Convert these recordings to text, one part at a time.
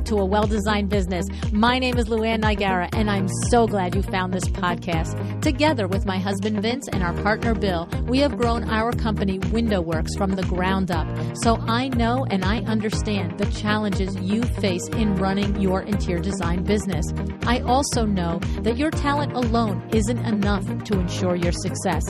to A Well-Designed Business. My name is LuAnn Nigara, and I'm so glad you found this podcast. Together with my husband Vince and our partner Bill, we have grown our company WindowWorks from the ground up. So I know and I understand the challenges you face in running your interior design business. I also know that your talent alone isn't enough to ensure your success.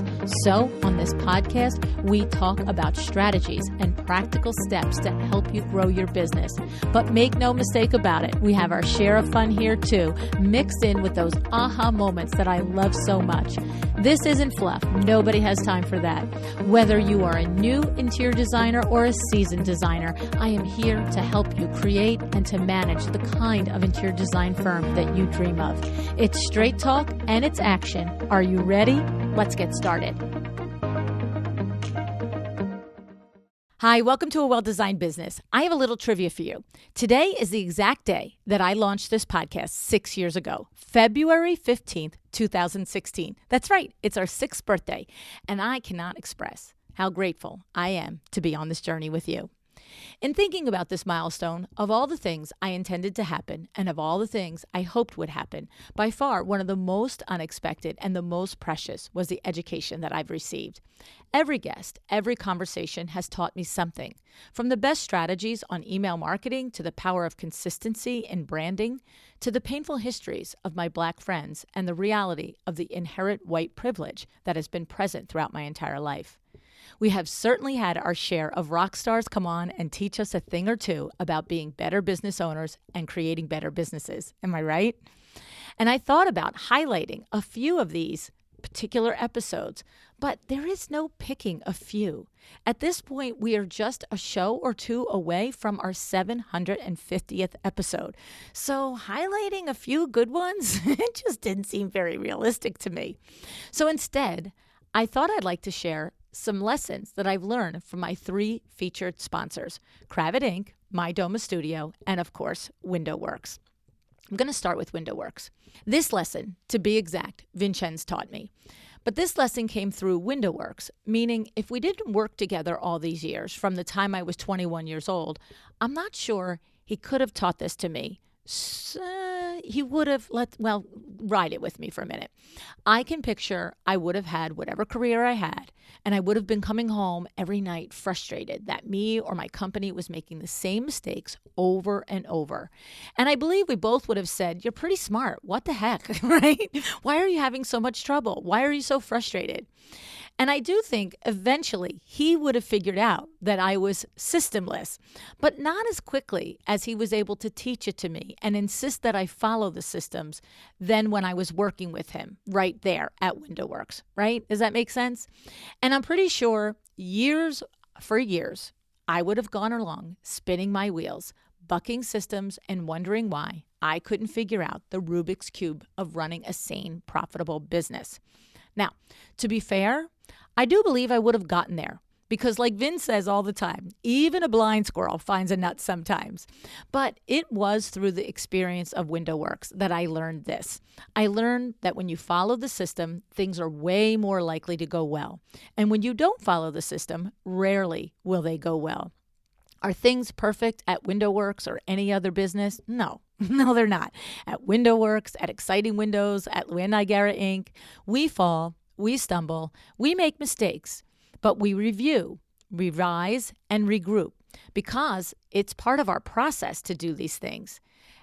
So on this podcast, we talk about strategies and practical steps to help you grow your business. But make no mistake about it, we have our share of fun here too, mixed in with those aha moments that I love so much. This isn't fluff. Nobody has time for that. Whether you are a new interior designer or a seasoned designer, I am here to help you create and to manage the kind of interior design firm that you dream of. It's straight talk and it's action. Are you ready? Let's get started. Hi, welcome to A Well-Designed Business. I have a little trivia for you. Today is the exact day that I launched this podcast 6 years ago, February 15th, 2016. That's right, it's our 6th birthday, and I cannot express how grateful I am to be on this journey with you. In thinking about this milestone, of all the things I intended to happen and of all the things I hoped would happen, by far one of the most unexpected and the most precious was the education that I've received. Every guest, every conversation has taught me something, from the best strategies on email marketing to the power of consistency in branding, to the painful histories of my Black friends and the reality of the inherent white privilege that has been present throughout my entire life. We have certainly had our share of rock stars come on and teach us a thing or two about being better business owners and creating better businesses. Am I right? And I thought about highlighting a few of these particular episodes, but there is no picking a few. At this point, we are just a show or two away from our 750th episode. So highlighting a few good ones, it just didn't seem very realistic to me. So instead, I thought I'd like to share some lessons that I've learned from my 3 featured sponsors, Cravat Inc., My Doma Studio, and of course, WindowWorks. I'm going to start with WindowWorks. This lesson, to be exact, Vincenz taught me. But this lesson came through WindowWorks, meaning if we didn't work together all these years, from the time I was 21 years old, I'm not sure he could have taught this to me. He would have ride it with me for a minute. I can picture I would have had whatever career I had, and I would have been coming home every night frustrated that me or my company was making the same mistakes over and over. And I believe we both would have said, "You're pretty smart. What the heck?" Right? Why are you having so much trouble? Why are you so frustrated? And I do think eventually he would have figured out that I was systemless, but not as quickly as he was able to teach it to me and insist that I follow the systems than when I was working with him right there at WindowWorks, right? Does that make sense? And I'm pretty sure for years, I would have gone along spinning my wheels, bucking systems and wondering why I couldn't figure out the Rubik's Cube of running a sane, profitable business. Now, to be fair, I do believe I would have gotten there because like Vince says all the time, even a blind squirrel finds a nut sometimes. But it was through the experience of WindowWorks that I learned this. I learned that when you follow the system, things are way more likely to go well. And when you don't follow the system, rarely will they go well. Are things perfect at WindowWorks or any other business? No. No, they're not. At WindowWorks, at Exciting Windows, at LuAnn Nigara Inc., we fall, we stumble, we make mistakes, but we review, revise, and regroup because it's part of our process to do these things.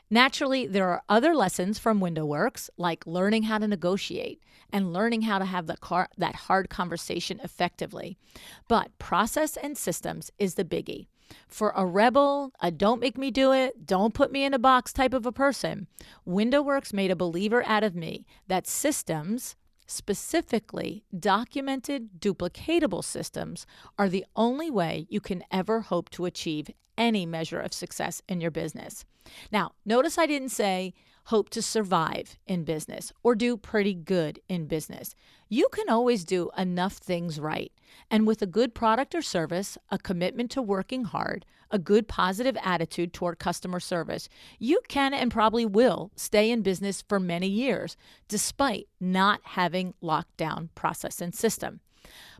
Naturally, there are other lessons from WindowWorks, like learning how to negotiate and learning how to have that hard conversation effectively. But process and systems is the biggie. For a rebel, a don't make me do it, don't put me in a box type of a person, WindowWorks made a believer out of me that systems, specifically documented, duplicatable systems, are the only way you can ever hope to achieve any measure of success in your business. Now, notice I didn't say hope to survive in business or do pretty good in business. You can always do enough things right. And with a good product or service, a commitment to working hard, a good positive attitude toward customer service, you can and probably will stay in business for many years, despite not having locked down process and system.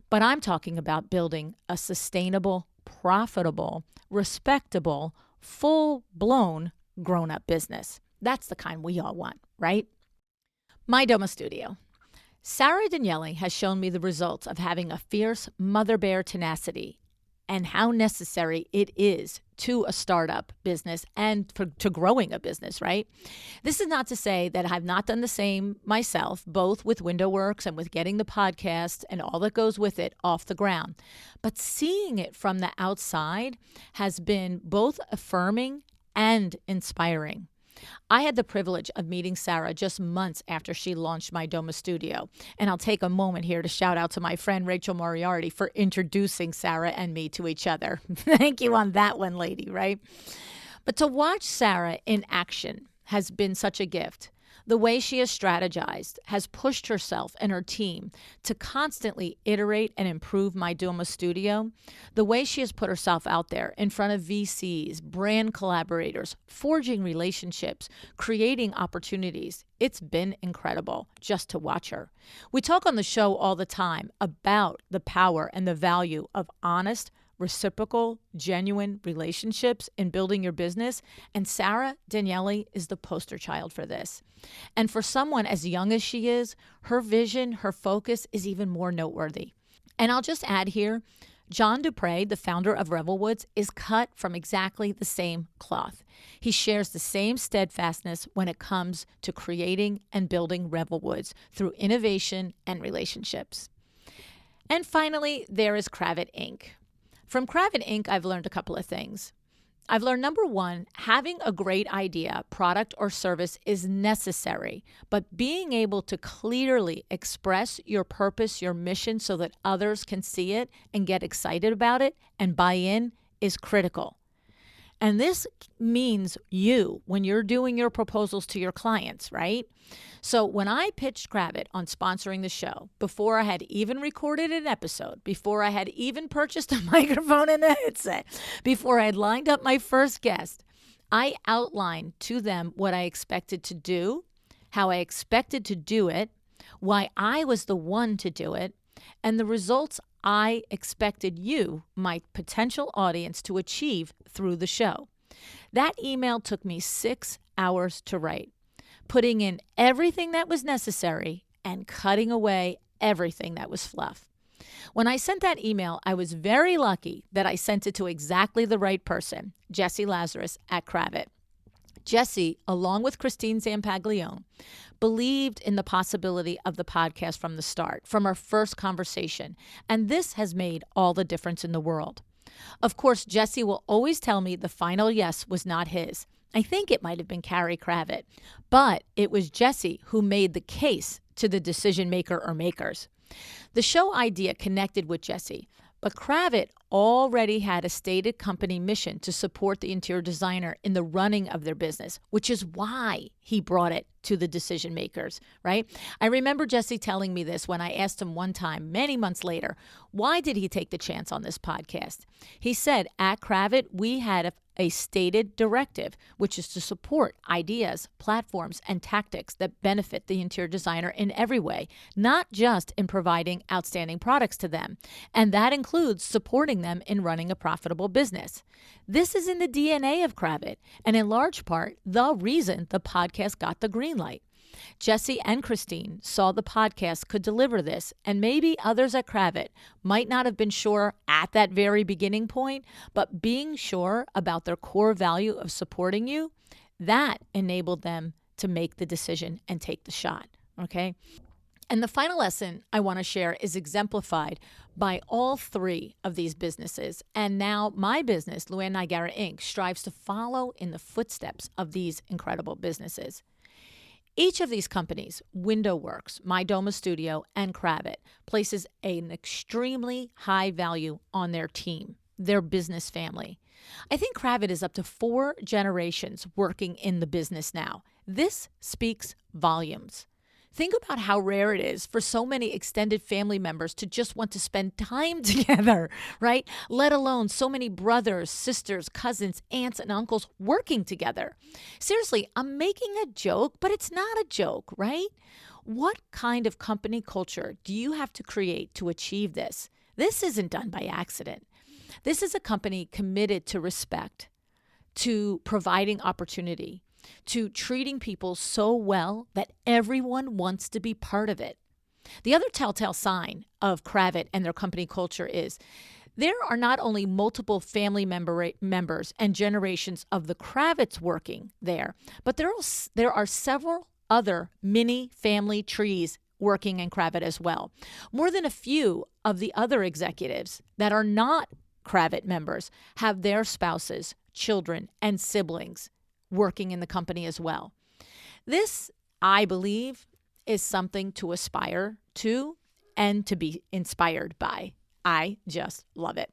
But I'm talking about building a sustainable, profitable, respectable, full-blown grown-up business. That's the kind we all want, right? My Doma Studio. Sarah Daniele has shown me the results of having a fierce mother bear tenacity and how necessary it is to a startup business and to growing a business, right? This is not to say that I've not done the same myself, both with WindowWorks and with getting the podcast and all that goes with it off the ground. But seeing it from the outside has been both affirming and inspiring. I had the privilege of meeting Sarah just months after she launched My Doma Studio. And I'll take a moment here to shout out to my friend Rachel Moriarty for introducing Sarah and me to each other. Thank you on that one, lady, right? But to watch Sarah in action has been such a gift. The way she has strategized, has pushed herself and her team to constantly iterate and improve My Doma Studio. The way she has put herself out there in front of VCs, brand collaborators, forging relationships, creating opportunities. It's been incredible just to watch her. We talk on the show all the time about the power and the value of honest, reciprocal, genuine relationships in building your business. And Sarah Daniele is the poster child for this. And for someone as young as she is, her vision, her focus is even more noteworthy. And I'll just add here, John Dupre, the founder of Revelwoods, is cut from exactly the same cloth. He shares the same steadfastness when it comes to creating and building Revelwoods through innovation and relationships. And finally, there is Kravit Inc. From Kravit Inc., I've learned a couple of things. I've learned, number one, having a great idea, product, or service is necessary, but being able to clearly express your purpose, your mission, so that others can see it and get excited about it and buy in is critical. And this means you when you're doing your proposals to your clients, right? So when I pitched Kravit on sponsoring the show, before I had even recorded an episode, before I had even purchased a microphone and a headset, before I had lined up my first guest, I outlined to them what I expected to do, how I expected to do it, why I was the one to do it, and the results I expected you, my potential audience, to achieve through the show. That email took me 6 hours to write, putting in everything that was necessary and cutting away everything that was fluff. When I sent that email, I was very lucky that I sent it to exactly the right person, Jessie Lazarus at Kravit. Jessie, along with Christine Zampaglione, believed in the possibility of the podcast from the start, from our first conversation, and this has made all the difference in the world. Of course, Jessie will always tell me the final yes was not his. I think it might have been Carrie Kravit, but it was Jessie who made the case to the decision maker or makers. The show idea connected with Jessie, but Kravit already had a stated company mission to support the interior designer in the running of their business, which is why he brought it to the decision makers, right? I remember Jessie telling me this when I asked him one time, many months later, why did he take the chance on this podcast? He said, at Kravit, we had a stated directive, which is to support ideas, platforms, and tactics that benefit the interior designer in every way, not just in providing outstanding products to them. And that includes supporting them in running a profitable business. This is in the DNA of Kravit, and in large part, the reason the podcast got the green light. Jessie and Christine saw the podcast could deliver this, and maybe others at Kravit might not have been sure at that very beginning point, but being sure about their core value of supporting you, that enabled them to make the decision and take the shot, okay? And the final lesson I want to share is exemplified by all three of these businesses. And now my business, LuAnn Nigara Inc., strives to follow in the footsteps of these incredible businesses. Each of these companies, WindowWorks, My Doma Studio, and Kravit, places an extremely high value on their team, their business family. I think Kravit is up to 4 generations working in the business now. This speaks volumes. Think about how rare it is for so many extended family members to just want to spend time together, right? Let alone so many brothers, sisters, cousins, aunts, and uncles working together. Seriously, I'm making a joke, but it's not a joke, right? What kind of company culture do you have to create to achieve this? This isn't done by accident. This is a company committed to respect, to providing opportunity, to treating people so well that everyone wants to be part of it. The other telltale sign of Kravet and their company culture is there are not only multiple family members and generations of the Kravets working there, but there are several other mini family trees working in Kravet as well. More than a few of the other executives that are not Kravet members have their spouses, children, and siblings working in the company as well. This, I believe, is something to aspire to and to be inspired by. I just love it.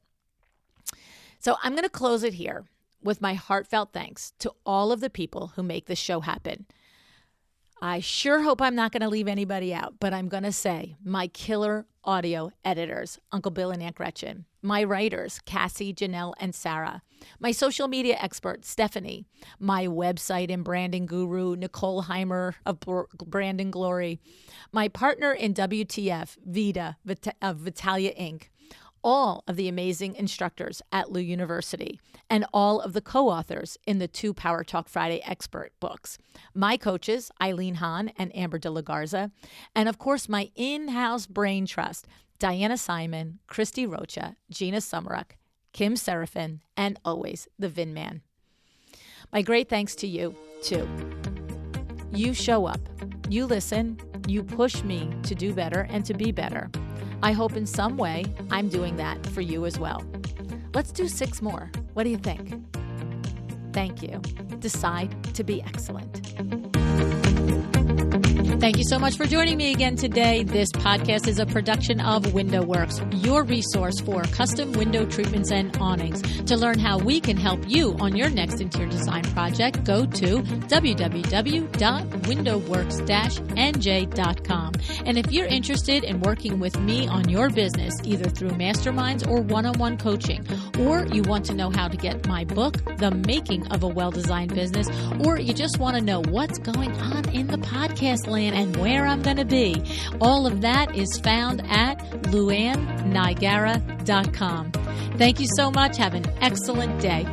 So I'm going to close it here with my heartfelt thanks to all of the people who make this show happen. I sure hope I'm not going to leave anybody out, but I'm going to say my killer audio editors, Uncle Bill and Aunt Gretchen, my writers, Cassie, Janelle, and Sarah, my social media expert, Stephanie, my website and branding guru, Nicole Heimer of Brand and Glory, my partner in WTF, Vida of Vitalia Inc., all of the amazing instructors at Lu University, and all of the co-authors in the 2 Power Talk Friday expert books. My coaches, Eileen Hahn and Amber De La Garza, and of course my in-house brain trust, Diana Simon, Christy Rocha, Gina Summeruck, Kim Seraphin, and always the Vin Man. My great thanks to you, too. You show up, you listen, you push me to do better and to be better. I hope in some way I'm doing that for you as well. Let's do 6 more. What do you think? Thank you. Decide to be excellent. Thank you so much for joining me again today. This podcast is a production of WindowWorks, your resource for custom window treatments and awnings. To learn how we can help you on your next interior design project, go to www.windowworks-nj.com. And if you're interested in working with me on your business, either through masterminds or one-on-one coaching, or you want to know how to get my book, The Making of a Well-Designed Business, or you just want to know what's going on in the podcast land and where I'm going to be, all of that is found at LuAnnNigara.com. Thank you so much. Have an excellent day.